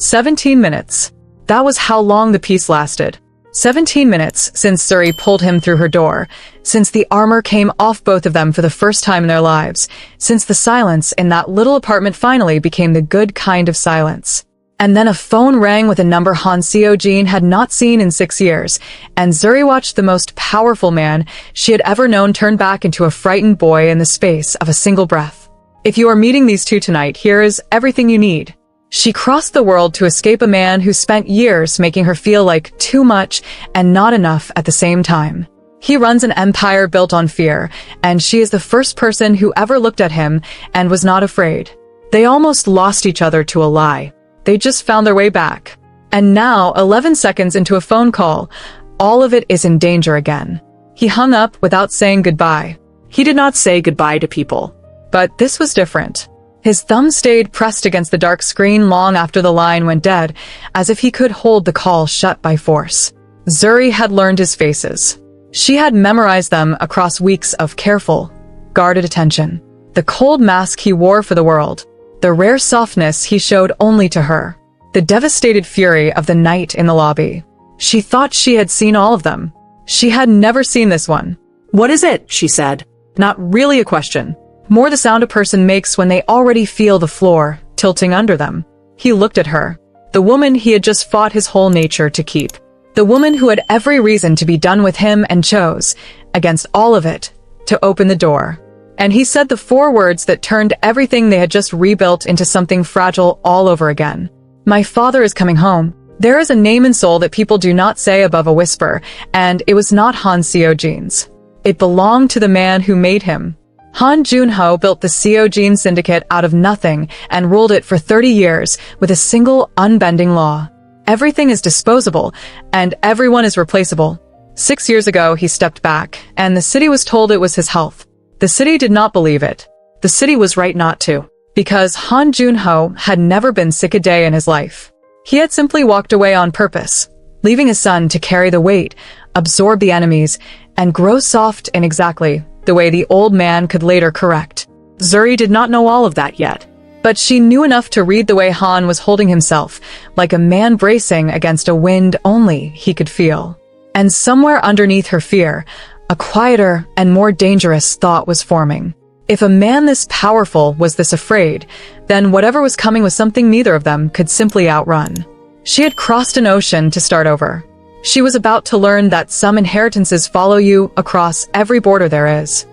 17 minutes. That was how long the peace lasted. 17 minutes since Zuri pulled him through her door, since the armor came off both of them for the first time in their lives, since the silence in that little apartment finally became the good kind of silence. And then a phone rang with a number Han Seo-jin had not seen in 6 years, and Zuri watched the most powerful man she had ever known turn back into a frightened boy in the space of a single breath. If you are meeting these two tonight, here is everything you need. She crossed the world to escape a man who spent years making her feel like too much and not enough at the same time. He runs an empire built on fear, and she is the first person who ever looked at him and was not afraid. They almost lost each other to a lie. They just found their way back. And now, 11 seconds into a phone call, all of it is in danger again. He hung up without saying goodbye. He did not say goodbye to people. But this was different. His thumb stayed pressed against the dark screen long after the line went dead, as if he could hold the call shut by force. Zuri had learned his faces. She had memorized them across weeks of careful, guarded attention. The cold mask he wore for the world. The rare softness he showed only to her. The devastated fury of the night in the lobby. She thought she had seen all of them. She had never seen this one. "What is it?" she said. Not really a question. More the sound a person makes when they already feel the floor tilting under them. He looked at her. The woman he had just fought his whole nature to keep. The woman who had every reason to be done with him and chose, against all of it, to open the door. And he said the 4 words that turned everything they had just rebuilt into something fragile all over again. "My father is coming home." There is a name in Seoul that people do not say above a whisper, and it was not Han Seo-jin's. It belonged to the man who made him. Han Junho built the Seo-jin syndicate out of nothing and ruled it for 30 years with a single unbending law. Everything is disposable, and everyone is replaceable. 6 years ago, he stepped back, and the city was told it was his health. The city did not believe it. The city was right not to. Because Han Junho had never been sick a day in his life. He had simply walked away on purpose, leaving his son to carry the weight, absorb the enemies, and grow soft in exactly the way the old man could later correct. Zuri did not know all of that yet, but she knew enough to read the way Han was holding himself, like a man bracing against a wind only he could feel. And somewhere underneath her fear, a quieter and more dangerous thought was forming. If a man this powerful was this afraid, then whatever was coming was something neither of them could simply outrun. She had crossed an ocean to start over. She was about to learn that some inheritances follow you across every border there is.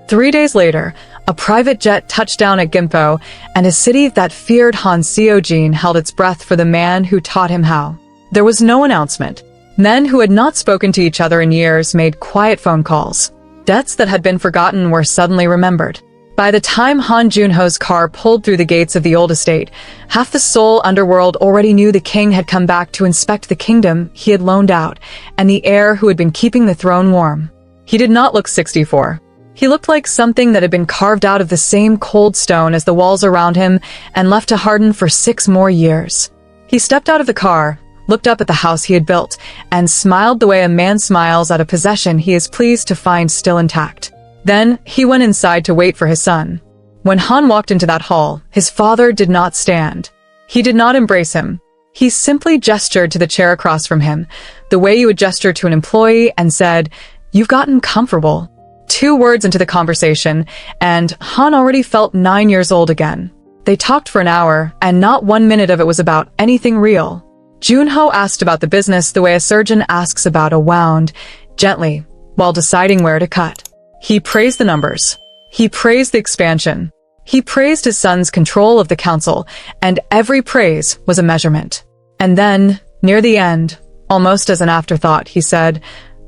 3 days later, a private jet touched down at Gimpo, and a city that feared Han Seo-jin held its breath for the man who taught him how. There was no announcement. Men who had not spoken to each other in years made quiet phone calls. Debts that had been forgotten were suddenly remembered. By the time Han Junho's car pulled through the gates of the old estate, half the Seoul underworld already knew the king had come back to inspect the kingdom he had loaned out, and the heir who had been keeping the throne warm. He did not look 64. He looked like something that had been carved out of the same cold stone as the walls around him and left to harden for 6 more years. He stepped out of the car, looked up at the house he had built, and smiled the way a man smiles at a possession he is pleased to find still intact. Then, he went inside to wait for his son. When Han walked into that hall, his father did not stand. He did not embrace him. He simply gestured to the chair across from him, the way you would gesture to an employee, and said, "You've gotten comfortable." 2 words into the conversation, and Han already felt 9 years old again. They talked for an hour, and not 1 minute of it was about anything real. Junho asked about the business the way a surgeon asks about a wound, gently, while deciding where to cut. He praised the numbers. He praised the expansion. He praised his son's control of the council, and every praise was a measurement. And then, near the end, almost as an afterthought, he said,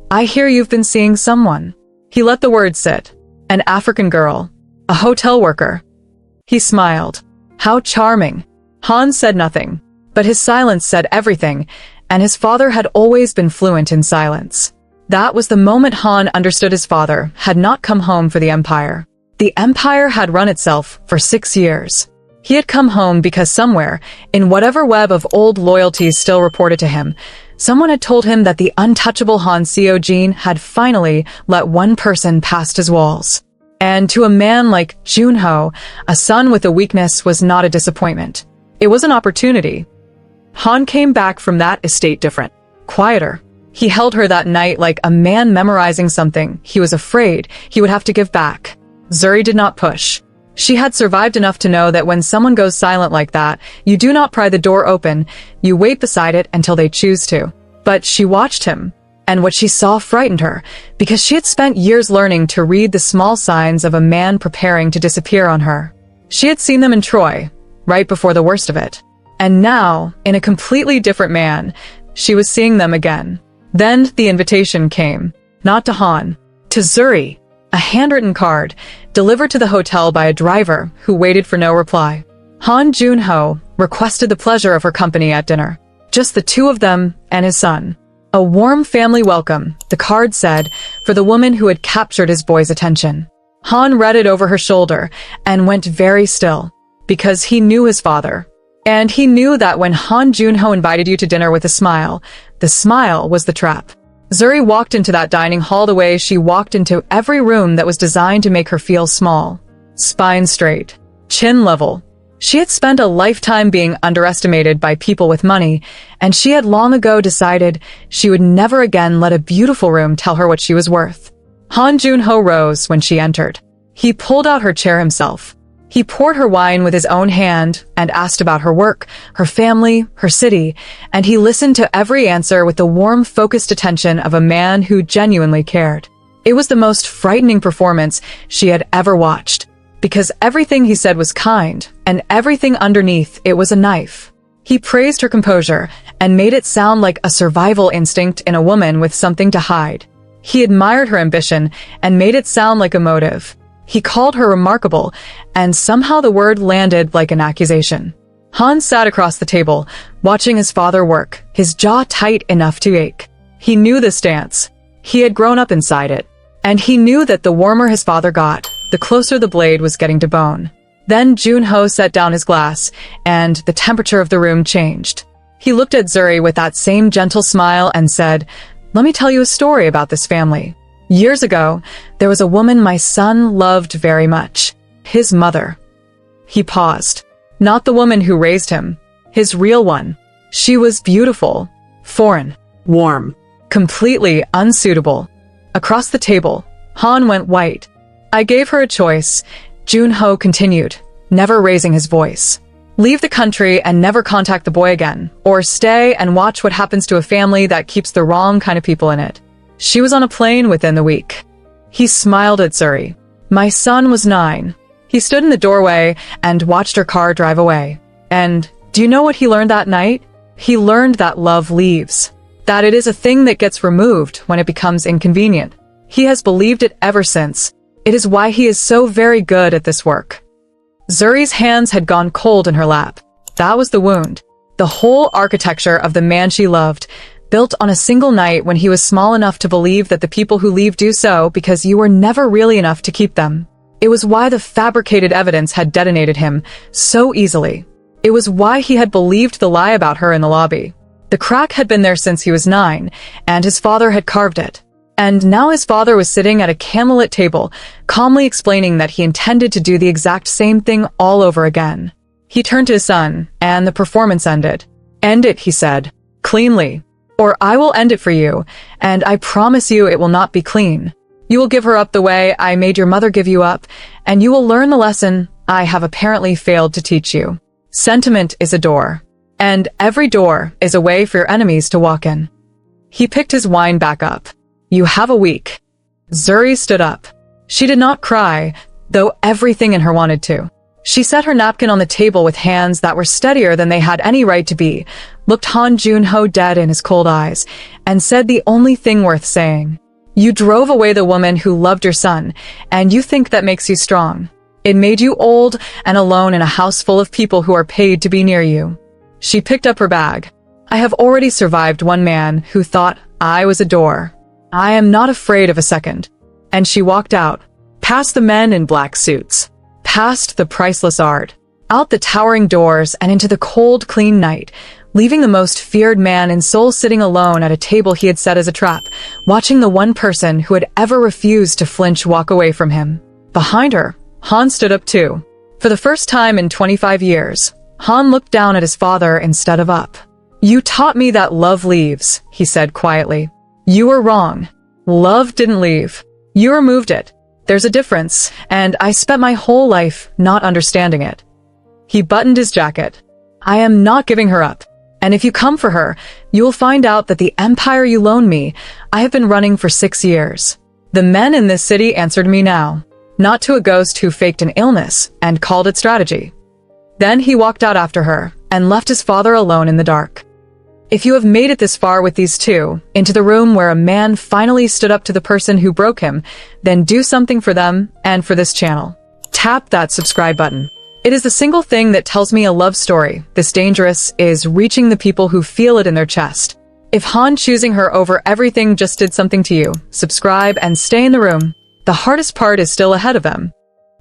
"I hear you've been seeing someone." He let the words sit. An African girl. A hotel worker. He smiled. How charming. Han said nothing, but his silence said everything, and his father had always been fluent in silence. That was the moment Han understood his father had not come home for the Empire. The Empire had run itself for 6 years. He had come home because somewhere, in whatever web of old loyalties still reported to him, someone had told him that the untouchable Han Seo-jin had finally let one person past his walls. And to a man like Junho, a son with a weakness was not a disappointment. It was an opportunity. Han came back from that estate different, quieter. He held her that night like a man memorizing something he was afraid he would have to give back. Zuri did not push. She had survived enough to know that when someone goes silent like that, you do not pry the door open, you wait beside it until they choose to. But she watched him, and what she saw frightened her, because she had spent years learning to read the small signs of a man preparing to disappear on her. She had seen them in Troy, right before the worst of it. And now, in a completely different man, she was seeing them again. Then the invitation came, not to Han, to Zuri, a handwritten card, delivered to the hotel by a driver who waited for no reply. Han Junho requested the pleasure of her company at dinner. Just the two of them and his son. A warm family welcome, the card said, for the woman who had captured his boy's attention. Han read it over her shoulder and went very still, because he knew his father. And he knew that when Han Junho invited you to dinner with a smile, the smile was the trap. Zuri walked into that dining hall the way she walked into every room that was designed to make her feel small. Spine straight. Chin level. She had spent a lifetime being underestimated by people with money, and she had long ago decided she would never again let a beautiful room tell her what she was worth. Han Junho rose when she entered. He pulled out her chair himself. He poured her wine with his own hand and asked about her work, her family, her city, and he listened to every answer with the warm, focused attention of a man who genuinely cared. It was the most frightening performance she had ever watched, because everything he said was kind, and everything underneath it was a knife. He praised her composure and made it sound like a survival instinct in a woman with something to hide. He admired her ambition and made it sound like a motive. He called her remarkable, and somehow the word landed like an accusation. Han sat across the table, watching his father work, his jaw tight enough to ache. He knew this dance. He had grown up inside it. And he knew that the warmer his father got, the closer the blade was getting to bone. Then Junho set down his glass, and the temperature of the room changed. He looked at Zuri with that same gentle smile and said, "Let me tell you a story about this family. Years ago, there was a woman my son loved very much. His mother." He paused. Not the woman who raised him. His real one. She was beautiful, foreign, warm, completely unsuitable. Across the table, Han went white. "I gave her a choice," Junho continued, never raising his voice. "Leave the country and never contact the boy again, or stay and watch what happens to a family that keeps the wrong kind of people in it." She was on a plane within the week. He smiled at Zuri. "My son was 9. He stood in the doorway and watched her car drive away. And do you know what he learned that night? He learned that love leaves. That it is a thing that gets removed when it becomes inconvenient. He has believed it ever since. It is why he is so very good at this work." Zuri's hands had gone cold in her lap. That was the wound. The whole architecture of the man she loved, built on a single night when he was small enough to believe that the people who leave do so because you were never really enough to keep them. It was why the fabricated evidence had detonated him so easily. It was why he had believed the lie about her in the lobby. The crack had been there since he was 9, and his father had carved it. And now his father was sitting at a candlelit table, calmly explaining that he intended to do the exact same thing all over again. He turned to his son, and the performance ended. "End it," he said, "cleanly. Or I will end it for you, and I promise you it will not be clean. You will give her up the way I made your mother give you up, and you will learn the lesson I have apparently failed to teach you. Sentiment is a door, and every door is a way for your enemies to walk in." He picked his wine back up. "You have a week." Zuri stood up. She did not cry, though everything in her wanted to. She set her napkin on the table with hands that were steadier than they had any right to be, looked Han Junho dead in his cold eyes, and said the only thing worth saying. "You drove away the woman who loved your son, and you think that makes you strong. It made you old and alone in a house full of people who are paid to be near you." She picked up her bag. "I have already survived one man who thought I was a door. I am not afraid of a second." And she walked out, past the men in black suits, past the priceless art, out the towering doors and into the cold, clean night, leaving the most feared man in Seoul sitting alone at a table he had set as a trap, watching the one person who had ever refused to flinch walk away from him. Behind her, Han stood up too. For the first time in 25 years, Han looked down at his father instead of up. You taught me that love leaves, he said quietly. You were wrong. Love didn't leave. You removed it. There's a difference, and I spent my whole life not understanding it. He buttoned his jacket. I am not giving her up. And if you come for her, you will find out that the empire you loaned me, I have been running for 6 years. The men in this city answered me now, not to a ghost who faked an illness and called it strategy. Then he walked out after her and left his father alone in the dark. If you have made it this far with these two, into the room where a man finally stood up to the person who broke him, then do something for them and for this channel. Tap that subscribe button. It is the single thing that tells me a love story this dangerous is reaching the people who feel it in their chest. If Han choosing her over everything just did something to you, subscribe and stay in the room. The hardest part is still ahead of them.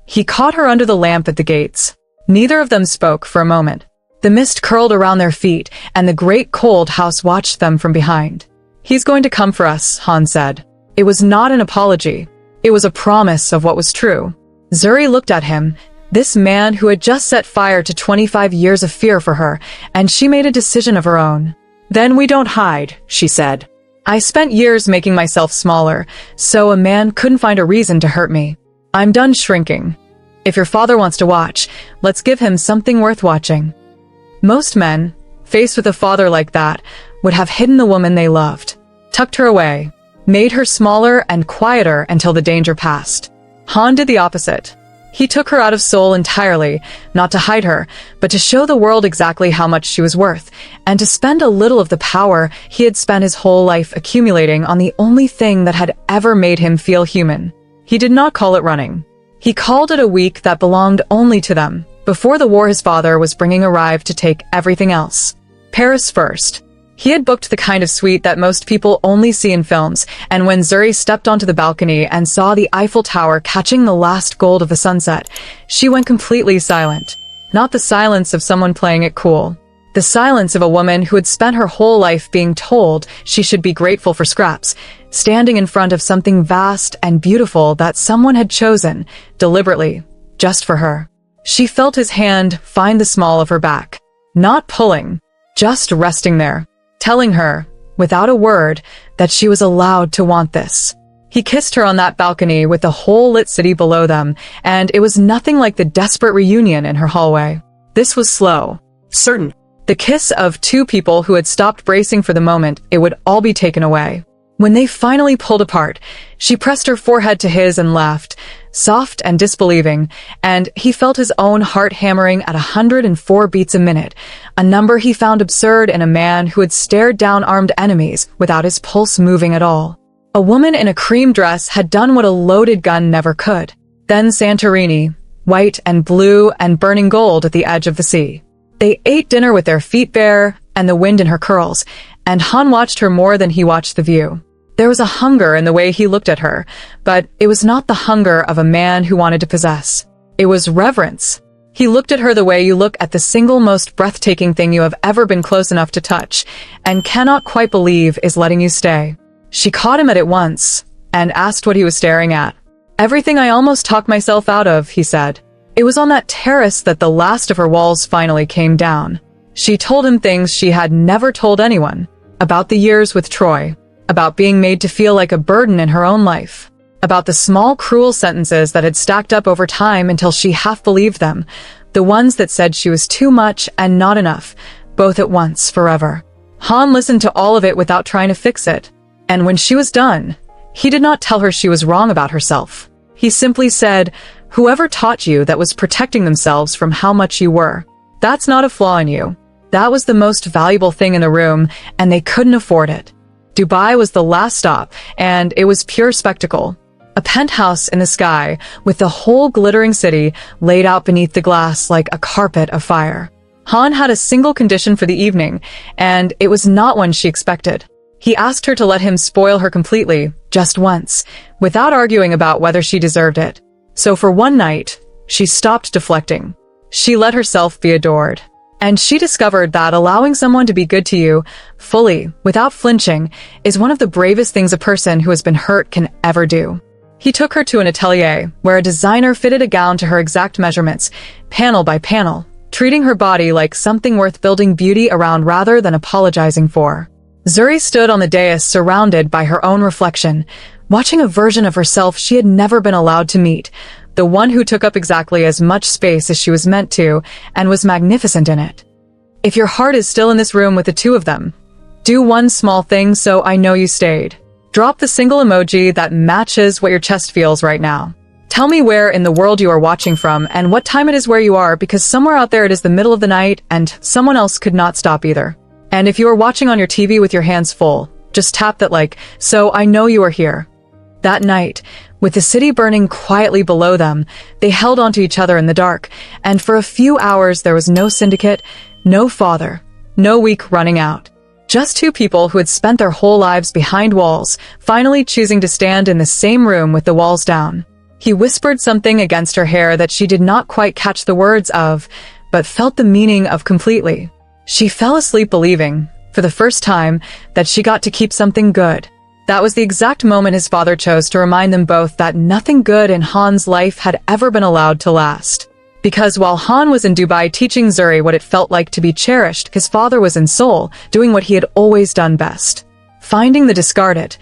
He caught her under the lamp at the gates. Neither of them spoke for a moment. The mist curled around their feet, and the great cold house watched them from behind. He's going to come for us, Han said. It was not an apology. It was a promise of what was true. Zuri looked at him, this man who had just set fire to 25 years of fear for her, and she made a decision of her own. Then we don't hide, she said. I spent years making myself smaller, so a man couldn't find a reason to hurt me. I'm done shrinking. If your father wants to watch, let's give him something worth watching. Most men, faced with a father like that, would have hidden the woman they loved, tucked her away, made her smaller and quieter until the danger passed. Han did the opposite. He took her out of Seoul entirely, not to hide her, but to show the world exactly how much she was worth, and to spend a little of the power he had spent his whole life accumulating on the only thing that had ever made him feel human. He did not call it running. He called it a week that belonged only to them. Before the war his father was bringing arrived to take everything else. Paris first. He had booked the kind of suite that most people only see in films, and when Zuri stepped onto the balcony and saw the Eiffel Tower catching the last gold of the sunset, she went completely silent. Not the silence of someone playing it cool. The silence of a woman who had spent her whole life being told she should be grateful for scraps, standing in front of something vast and beautiful that someone had chosen, deliberately, just for her. She felt his hand find the small of her back, not pulling, just resting there, telling her, without a word, that she was allowed to want this. He kissed her on that balcony with the whole lit city below them, and it was nothing like the desperate reunion in her hallway. This was slow, certain. The kiss of two people who had stopped bracing for the moment it would all be taken away. When they finally pulled apart, she pressed her forehead to his and laughed, soft and disbelieving, and he felt his own heart hammering at 104 beats a minute, a number he found absurd in a man who had stared down armed enemies without his pulse moving at all. A woman in a cream dress had done what a loaded gun never could. Then Santorini, white and blue and burning gold at the edge of the sea. They ate dinner with their feet bare and the wind in her curls, and Han watched her more than he watched the view. There was a hunger in the way he looked at her, but it was not the hunger of a man who wanted to possess. It was reverence. He looked at her the way you look at the single most breathtaking thing you have ever been close enough to touch, and cannot quite believe is letting you stay. She caught him at it once, and asked what he was staring at. Everything I almost talked myself out of, he said. It was on that terrace that the last of her walls finally came down. She told him things she had never told anyone, about the years with Troy, about being made to feel like a burden in her own life, about the small cruel sentences that had stacked up over time until she half believed them, the ones that said she was too much and not enough, both at once, forever. Han listened to all of it without trying to fix it, and when she was done, he did not tell her she was wrong about herself. He simply said, whoever taught you that was protecting themselves from how much you were, that's not a flaw in you. That was the most valuable thing in the room, and they couldn't afford it. Dubai was the last stop, and it was pure spectacle. A penthouse in the sky, with the whole glittering city laid out beneath the glass like a carpet of fire. Han had a single condition for the evening, and it was not one she expected. He asked her to let him spoil her completely, just once, without arguing about whether she deserved it. So for one night, she stopped deflecting. She let herself be adored. And she discovered that allowing someone to be good to you, fully, without flinching, is one of the bravest things a person who has been hurt can ever do. He took her to an atelier, where a designer fitted a gown to her exact measurements, panel by panel, treating her body like something worth building beauty around rather than apologizing for. Zuri stood on the dais surrounded by her own reflection, watching a version of herself she had never been allowed to meet, the one who took up exactly as much space as she was meant to and was magnificent in it. If your heart is still in this room with the two of them, do one small thing so I know you stayed. Drop the single emoji that matches what your chest feels right now. Tell me where in the world you are watching from and what time it is where you are, because somewhere out there it is the middle of the night and someone else could not stop either. And if you are watching on your TV with your hands full, just tap that like, so I know you are here. That night, with the city burning quietly below them, they held onto each other in the dark, and for a few hours there was no syndicate, no father, no week running out. Just two people who had spent their whole lives behind walls, finally choosing to stand in the same room with the walls down. He whispered something against her hair that she did not quite catch the words of, but felt the meaning of completely. She fell asleep believing, for the first time, that she got to keep something good. That was the exact moment his father chose to remind them both that nothing good in Han's life had ever been allowed to last. Because while Han was in Dubai teaching Zuri what it felt like to be cherished, his father was in Seoul, doing what he had always done best. Finding the discarded,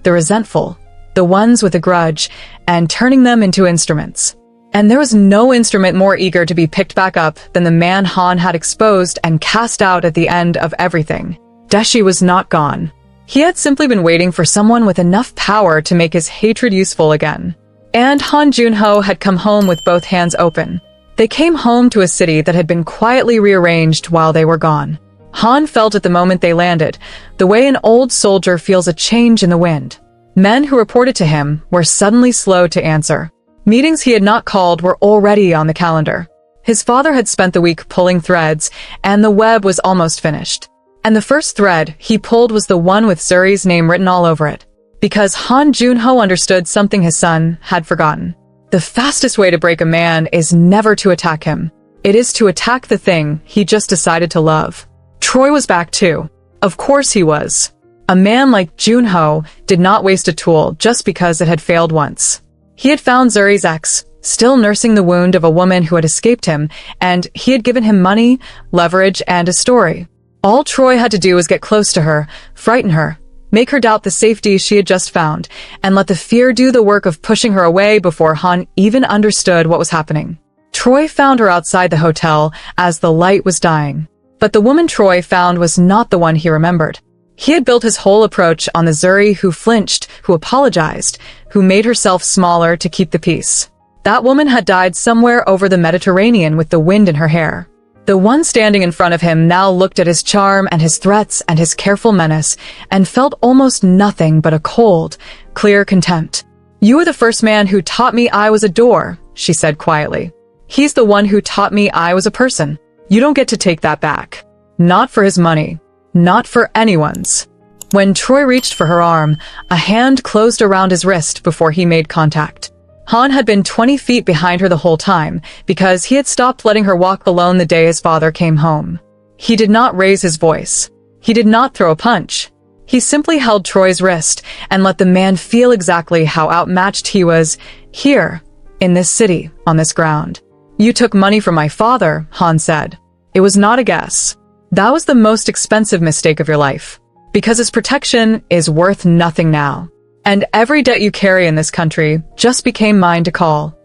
the resentful, the ones with a grudge, and turning them into instruments. And there was no instrument more eager to be picked back up than the man Han had exposed and cast out at the end of everything. Daeshi was not gone. He had simply been waiting for someone with enough power to make his hatred useful again. And Han Junho had come home with both hands open. They came home to a city that had been quietly rearranged while they were gone. Han felt at the moment they landed, the way an old soldier feels a change in the wind. Men who reported to him were suddenly slow to answer. Meetings he had not called were already on the calendar. His father had spent the week pulling threads, and the web was almost finished. And the first thread he pulled was the one with Zuri's name written all over it. Because Han Junho understood something his son had forgotten. The fastest way to break a man is never to attack him. It is to attack the thing he just decided to love. Troy was back too. Of course he was. A man like Junho did not waste a tool just because it had failed once. He had found Zuri's ex, still nursing the wound of a woman who had escaped him, and he had given him money, leverage, and a story. All Troy had to do was get close to her, frighten her, make her doubt the safety she had just found, and let the fear do the work of pushing her away before Han even understood what was happening. Troy found her outside the hotel as the light was dying. But the woman Troy found was not the one he remembered. He had built his whole approach on the Zuri who flinched, who apologized, who made herself smaller to keep the peace. That woman had died somewhere over the Mediterranean with the wind in her hair. The one standing in front of him now looked at his charm and his threats and his careful menace and felt almost nothing but a cold, clear contempt. "You were the first man who taught me I was a door," she said quietly. "He's the one who taught me I was a person. You don't get to take that back. Not for his money. Not for anyone's." When Troy reached for her arm, a hand closed around his wrist before he made contact. Han had been 20 feet behind her the whole time because he had stopped letting her walk alone the day his father came home. He did not raise his voice. He did not throw a punch. He simply held Troy's wrist and let the man feel exactly how outmatched he was here, in this city, on this ground. "You took money from my father," Han said. "It was not a guess. That was the most expensive mistake of your life. Because his protection is worth nothing now. And every debt you carry in this country just became mine to call."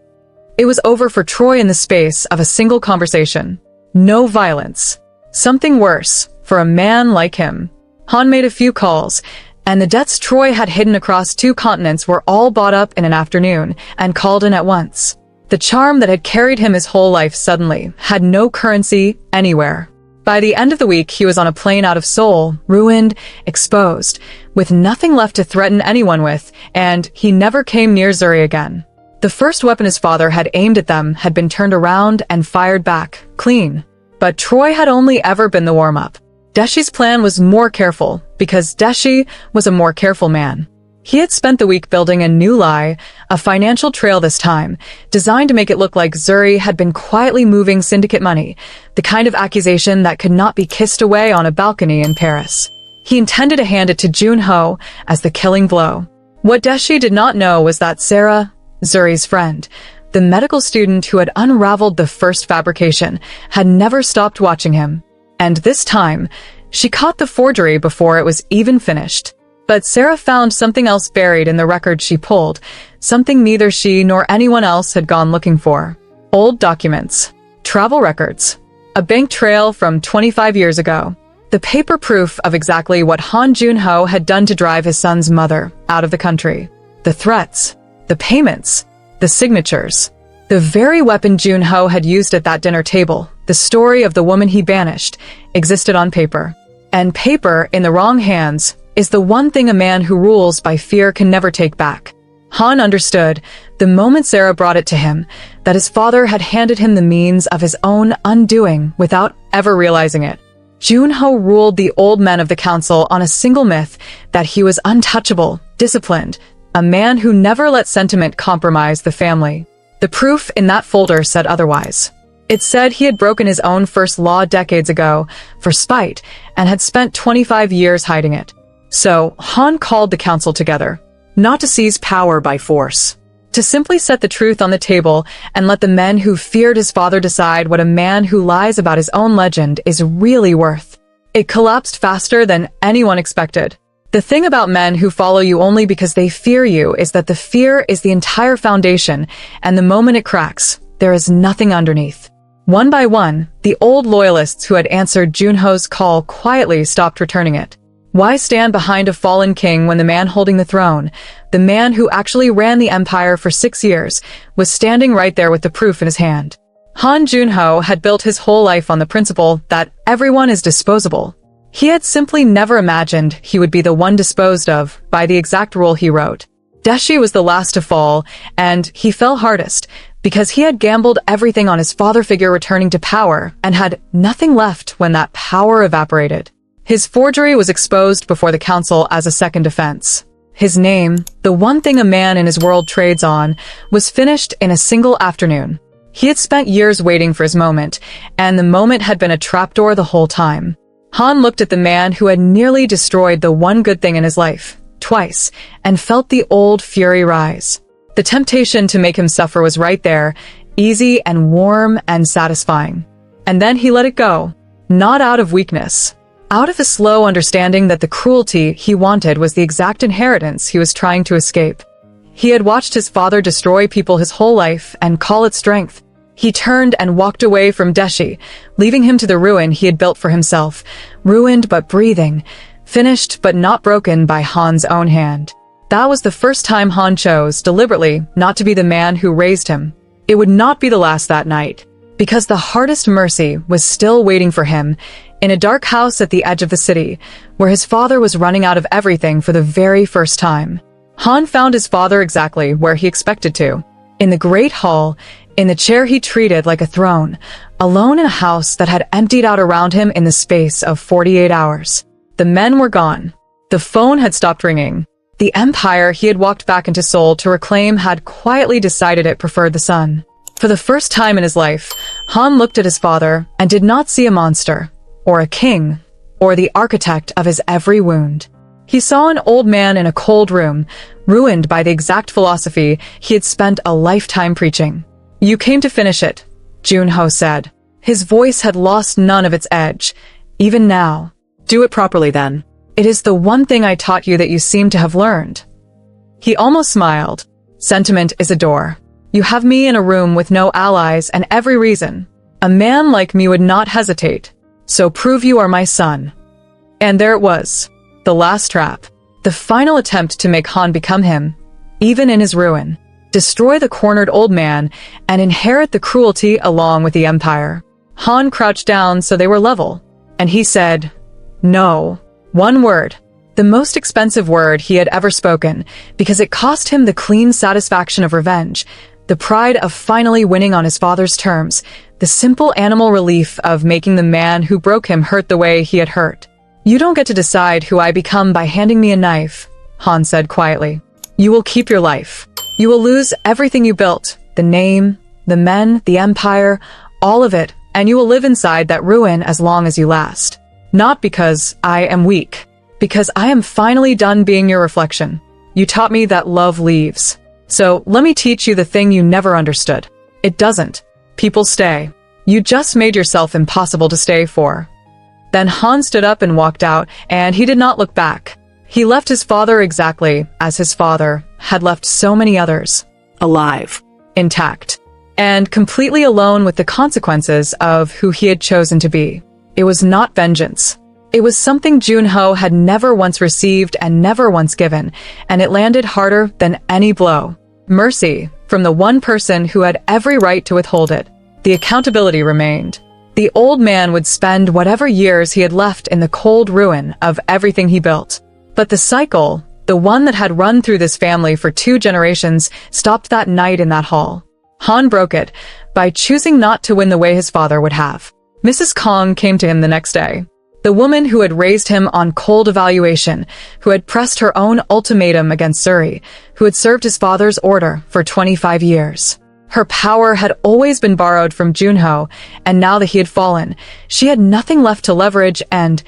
It was over for Troy in the space of a single conversation. No violence. Something worse, for a man like him. Han made a few calls, and the debts Troy had hidden across 2 continents were all bought up in an afternoon and called in at once. The charm that had carried him his whole life suddenly had no currency anywhere. By the end of the week, he was on a plane out of Seoul, ruined, exposed, with nothing left to threaten anyone with, and he never came near Zuri again. The first weapon his father had aimed at them had been turned around and fired back, clean. But Troy had only ever been the warm-up. Daeshi's plan was more careful, because Daeshi was a more careful man. He had spent the week building a new lie, a financial trail this time, designed to make it look like Zuri had been quietly moving syndicate money, the kind of accusation that could not be kissed away on a balcony in Paris. He intended to hand it to Junho as the killing blow. What Daeshi did not know was that Sarah, Zuri's friend, the medical student who had unraveled the first fabrication, had never stopped watching him. And this time, she caught the forgery before it was even finished. But Sarah found something else buried in the record she pulled, something neither she nor anyone else had gone looking for. Old documents, travel records, a bank trail from 25 years ago, the paper proof of exactly what Han Junho had done to drive his son's mother out of the country. The threats, the payments, the signatures. The very weapon Junho had used at that dinner table, the story of the woman he banished, existed on paper. And paper, in the wrong hands, is the one thing a man who rules by fear can never take back. Han understood, the moment Sarah brought it to him, that his father had handed him the means of his own undoing without ever realizing it. Junho ruled the old men of the council on a single myth that he was untouchable, disciplined, a man who never let sentiment compromise the family. The proof in that folder said otherwise. It said he had broken his own first law decades ago for spite and had spent 25 years hiding it. So, Han called the council together, not to seize power by force, to simply set the truth on the table and let the men who feared his father decide what a man who lies about his own legend is really worth. It collapsed faster than anyone expected. The thing about men who follow you only because they fear you is that the fear is the entire foundation, and the moment it cracks, there is nothing underneath. One by one, the old loyalists who had answered Junho's call quietly stopped returning it. Why stand behind a fallen king when the man holding the throne, the man who actually ran the empire for 6 years, was standing right there with the proof in his hand? Han Junho had built his whole life on the principle that everyone is disposable. He had simply never imagined he would be the one disposed of by the exact rule he wrote. Deshi was the last to fall, and he fell hardest because he had gambled everything on his father figure returning to power and had nothing left when that power evaporated. His forgery was exposed before the council as a second offense. His name, the one thing a man in his world trades on, was finished in a single afternoon. He had spent years waiting for his moment, and the moment had been a trapdoor the whole time. Han looked at the man who had nearly destroyed the one good thing in his life, twice, and felt the old fury rise. The temptation to make him suffer was right there, easy and warm and satisfying. And then he let it go, not out of weakness. Out of a slow understanding that the cruelty he wanted was the exact inheritance he was trying to escape. He had watched his father destroy people his whole life and call it strength. He turned and walked away from Deshi, leaving him to the ruin he had built for himself, ruined but breathing, finished but not broken by Han's own hand. That was the first time Han chose, deliberately, not to be the man who raised him. It would not be the last that night, because the hardest mercy was still waiting for him, in a dark house at the edge of the city, where his father was running out of everything for the very first time. Han found his father exactly where he expected to, in the great hall, in the chair he treated like a throne, alone in a house that had emptied out around him in the space of 48 hours. The men were gone. The phone had stopped ringing. The empire he had walked back into Seoul to reclaim had quietly decided it preferred the son. For the first time in his life, Han looked at his father and did not see a monster, or a king, or the architect of his every wound. He saw an old man in a cold room, ruined by the exact philosophy he had spent a lifetime preaching. "You came to finish it," Junho said. His voice had lost none of its edge, even now. "Do it properly then. It is the one thing I taught you that you seem to have learned." He almost smiled. "Sentiment is a door. You have me in a room with no allies and every reason. A man like me would not hesitate. So prove you are my son." And there it was. The last trap. The final attempt to make Han become him, even in his ruin. Destroy the cornered old man and inherit the cruelty along with the empire. Han crouched down so they were level, and he said, "No." One word. The most expensive word he had ever spoken, because it cost him the clean satisfaction of revenge, the pride of finally winning on his father's terms, the simple animal relief of making the man who broke him hurt the way he had hurt. "You don't get to decide who I become by handing me a knife," Han said quietly. "You will keep your life. You will lose everything you built, the name, the men, the empire, all of it, and you will live inside that ruin as long as you last. Not because I am weak, because I am finally done being your reflection. You taught me that love leaves. So let me teach you the thing you never understood. It doesn't. People stay. You just made yourself impossible to stay for. Then Han stood up and walked out, and he did not look back. He left his father exactly as his father had left so many others. Alive. Intact. And completely alone with the consequences of who he had chosen to be. It was not vengeance. It was something Junho had never once received and never once given, and it landed harder than any blow. Mercy, from the one person who had every right to withhold it. The accountability remained. The old man would spend whatever years he had left in the cold ruin of everything he built. But the cycle, the one that had run through this family for 2 generations, stopped that night in that hall. Han broke it by choosing not to win the way his father would have. Mrs. Kong came to him the next day. The woman who had raised him on cold evaluation, who had pressed her own ultimatum against Suri, who had served his father's order for 25 years. Her power had always been borrowed from Junho, and now that he had fallen, she had nothing left to leverage and,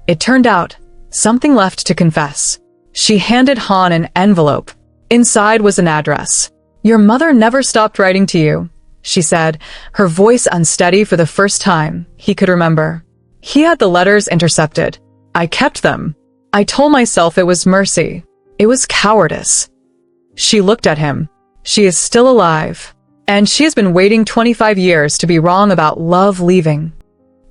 it turned out, something left to confess. She handed Han an envelope. Inside was an address. "Your mother never stopped writing to you," she said, her voice unsteady for the first time he could remember. He had the letters intercepted. "I kept them. I told myself it was mercy. It was cowardice." She looked at him. She is still alive. And she has been waiting 25 years to be wrong about love leaving.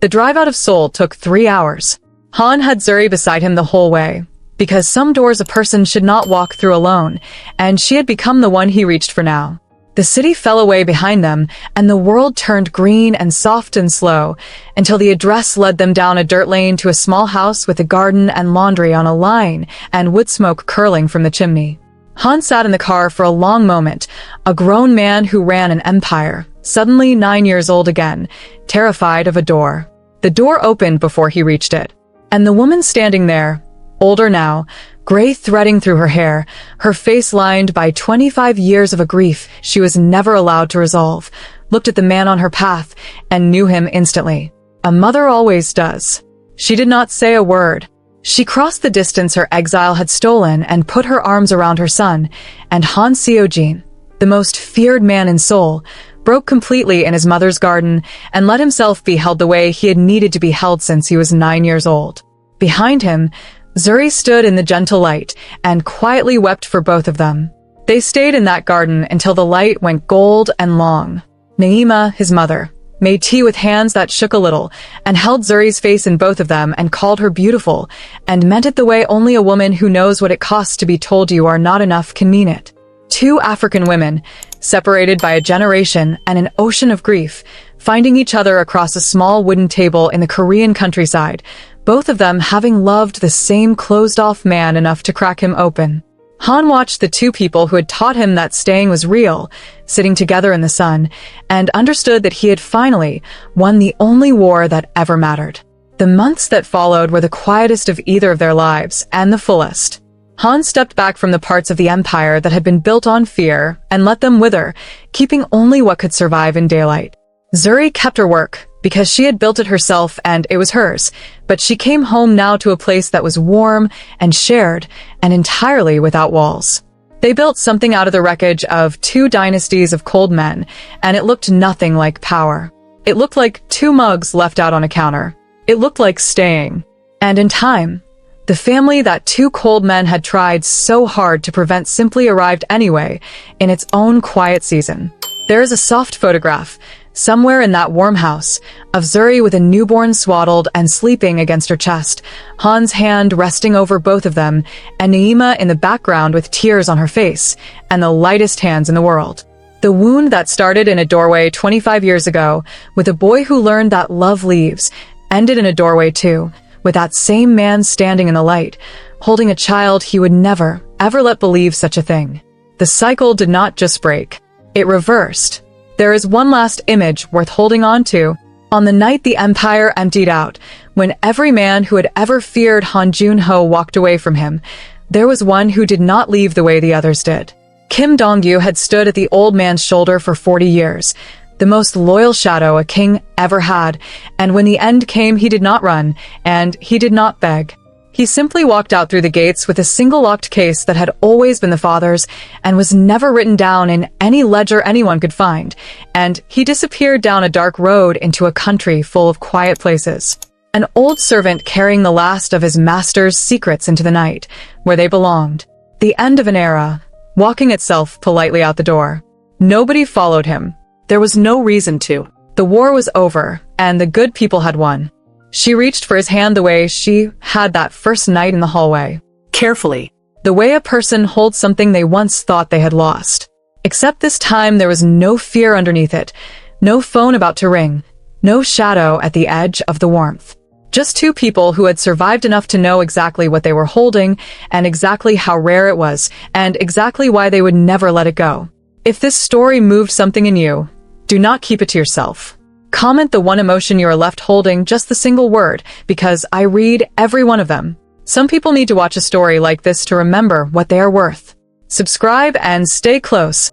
The drive out of Seoul took 3 hours. Han had Zuri beside him the whole way, because some doors a person should not walk through alone, and she had become the one he reached for now. The city fell away behind them, and the world turned green and soft and slow, until the address led them down a dirt lane to a small house with a garden and laundry on a line, and wood smoke curling from the chimney. Han sat in the car for a long moment, a grown man who ran an empire, suddenly 9 years old again, terrified of a door. The door opened before he reached it, and the woman standing there, older now, gray threading through her hair, her face lined by 25 years of a grief she was never allowed to resolve, looked at the man on her path and knew him instantly. A mother always does. She did not say a word. She crossed the distance her exile had stolen and put her arms around her son, and Han Seojin, the most feared man in Seoul, broke completely in his mother's garden and let himself be held the way he had needed to be held since he was 9 years old. Behind him, Zuri stood in the gentle light and quietly wept for both of them. They stayed in that garden until the light went gold and long. Naima, his mother, made tea with hands that shook a little and held Zuri's face in both of them and called her beautiful and meant it the way only a woman who knows what it costs to be told you are not enough can mean it. 2 African women, separated by a generation and an ocean of grief, finding each other across a small wooden table in the Korean countryside, both of them having loved the same closed-off man enough to crack him open. Han watched the 2 people who had taught him that staying was real, sitting together in the sun, and understood that he had finally won the only war that ever mattered. The months that followed were the quietest of either of their lives, and the fullest. Han stepped back from the parts of the empire that had been built on fear and let them wither, keeping only what could survive in daylight. Zuri kept her work, because she had built it herself and it was hers, but she came home now to a place that was warm and shared and entirely without walls. They built something out of the wreckage of 2 dynasties of cold men, and it looked nothing like power. It looked like 2 mugs left out on a counter. It looked like staying. And in time, the family that 2 cold men had tried so hard to prevent simply arrived anyway, in its own quiet season. There is a soft photograph, somewhere in that warm house, of Zuri with a newborn swaddled and sleeping against her chest, Han's hand resting over both of them, and Naima in the background with tears on her face, and the lightest hands in the world. The wound that started in a doorway 25 years ago, with a boy who learned that love leaves, ended in a doorway too, with that same man standing in the light, holding a child he would never, ever let believe such a thing. The cycle did not just break. It reversed. There is one last image worth holding on to. On the night the empire emptied out, when every man who had ever feared Han Junho walked away from him, there was one who did not leave the way the others did. Kim Dong-gyu had stood at the old man's shoulder for 40 years, the most loyal shadow a king ever had, and when the end came he did not run, and he did not beg. He simply walked out through the gates with a single locked case that had always been the father's and was never written down in any ledger anyone could find, and he disappeared down a dark road into a country full of quiet places. An old servant carrying the last of his master's secrets into the night, where they belonged. The end of an era, walking itself politely out the door. Nobody followed him. There was no reason to. The war was over, and the good people had won. She reached for his hand the way she had that first night in the hallway. Carefully. The way a person holds something they once thought they had lost. Except this time there was no fear underneath it, no phone about to ring, no shadow at the edge of the warmth. Just two people who had survived enough to know exactly what they were holding, and exactly how rare it was, and exactly why they would never let it go. If this story moved something in you, do not keep it to yourself. Comment the one emotion you are left holding, just the single word, because I read every one of them. Some people need to watch a story like this to remember what they are worth. Subscribe and stay close.